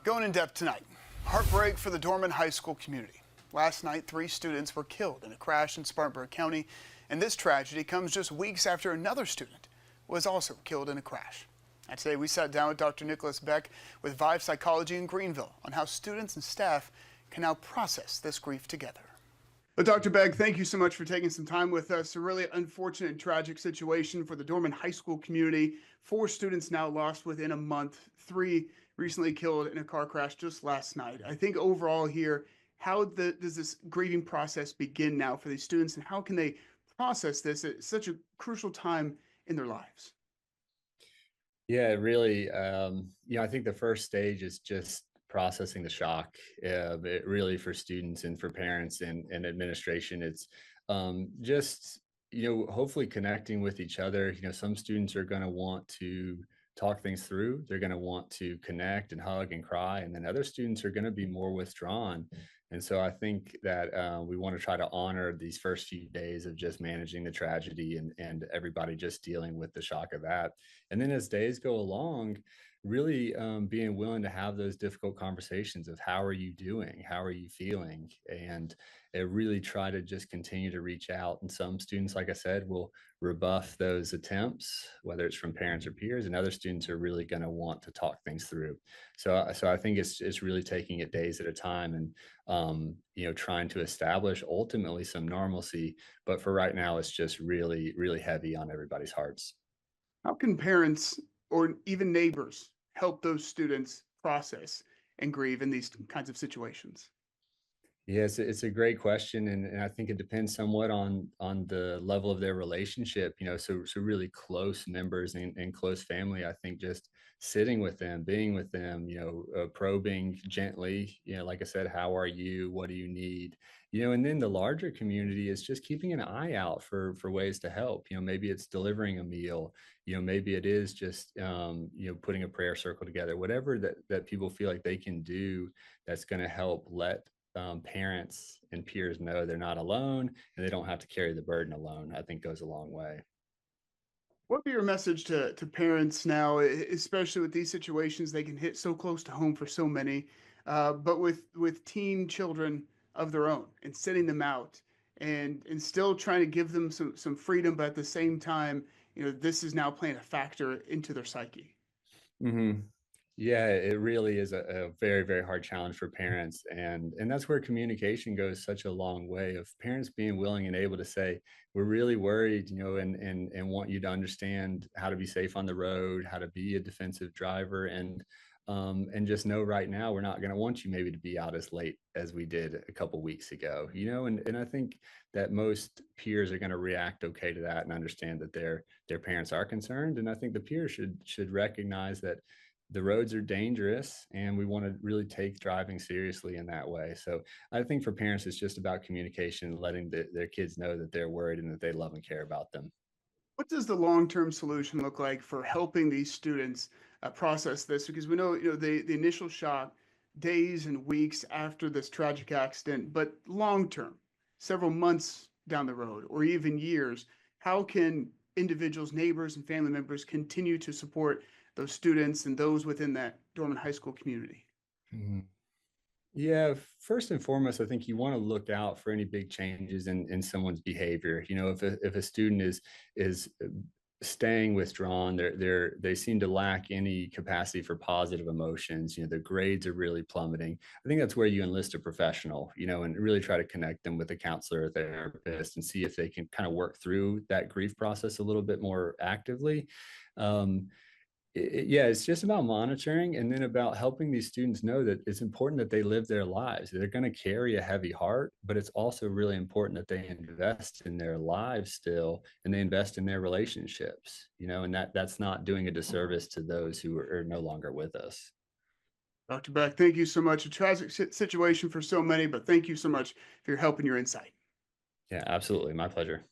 Going in depth tonight, heartbreak for the Dorman High School community. Last night, 3 students were killed in a crash in Spartanburg County, and this tragedy comes just weeks after another student was also killed in a crash. And today we sat down with Dr. Nicholas Beck with Vive Psychology in Greenville on how students and staff can now process this grief together. But Dr. Beck, thank you so much for taking some time with us. A really unfortunate and tragic situation for the Dorman High School community. 4 students now lost within a month, 3 recently killed in a car crash just last night. I think overall here, how does this grieving process begin now for these students, and how can they process this at such a crucial time in their lives? Yeah, it really, I think the first stage is just processing the shock. It really for students and for parents and administration, it's just, hopefully connecting with each other. Some students are going to want to talk things through. They're going to want to connect and hug and cry. And then other students are going to be more withdrawn. And so I think that we want to try to honor these first few days of just managing the tragedy and everybody just dealing with the shock of that. And then as days go along, really being willing to have those difficult conversations of how are you doing? How are you feeling? And really try to just continue to reach out. And some students, like I said, will rebuff those attempts, whether it's from parents or peers, and other students are really going to want to talk things through. So I think it's really taking it days at a time and trying to establish ultimately some normalcy. But for right now, it's just really, really heavy on everybody's hearts. How can parents or even neighbors help those students process and grieve in these kinds of situations? Yes, it's a great question, and I think it depends somewhat on the level of their relationship. So really close members and close family. I think just sitting with them, being with them, probing gently. Like I said, how are you? What do you need? And then the larger community is just keeping an eye out for ways to help. Maybe it's delivering a meal. Maybe it is just putting a prayer circle together. Whatever that people feel like they can do that's going to help let parents and peers know they're not alone and they don't have to carry the burden alone, I think goes a long way. What would be your message to parents now, especially with these situations? They can hit so close to home for so many, but with teen children of their own and sending them out and still trying to give them some freedom, but at the same time, this is now playing a factor into their psyche. hmm Yeah, it really is a very, very hard challenge for parents. And that's where communication goes such a long way of parents being willing and able to say, we're really worried, and want you to understand how to be safe on the road, how to be a defensive driver, and just know right now we're not going to want you maybe to be out as late as we did a couple weeks ago, and I think that most peers are going to react okay to that and understand that their parents are concerned. And I think the peers should recognize that the roads are dangerous and we want to really take driving seriously in that way. So I think for parents, it's just about communication, letting their kids know that they're worried and that they love and care about them. What does the long-term solution look like for helping these students process this? Because we know, the initial shock, days and weeks after this tragic accident, but long-term, several months down the road, or even years, how can individuals, neighbors, and family members continue to support those students and those within that Dorman High School community? Mhm. Yeah, first and foremost, I think you want to look out for any big changes in someone's behavior. If a student is staying withdrawn, they seem to lack any capacity for positive emotions. Their grades are really plummeting. I think that's where you enlist a professional, and really try to connect them with a counselor or therapist and see if they can kind of work through that grief process a little bit more actively. Um, yeah, it's just about monitoring and then about helping these students know that it's important that they live their lives. They're going to carry a heavy heart, but it's also really important that they invest in their lives still and they invest in their relationships, and that's not doing a disservice to those who are no longer with us. Dr. Beck, thank you so much. A tragic situation for so many, but thank you so much for your help and your insight. Yeah, absolutely. My pleasure.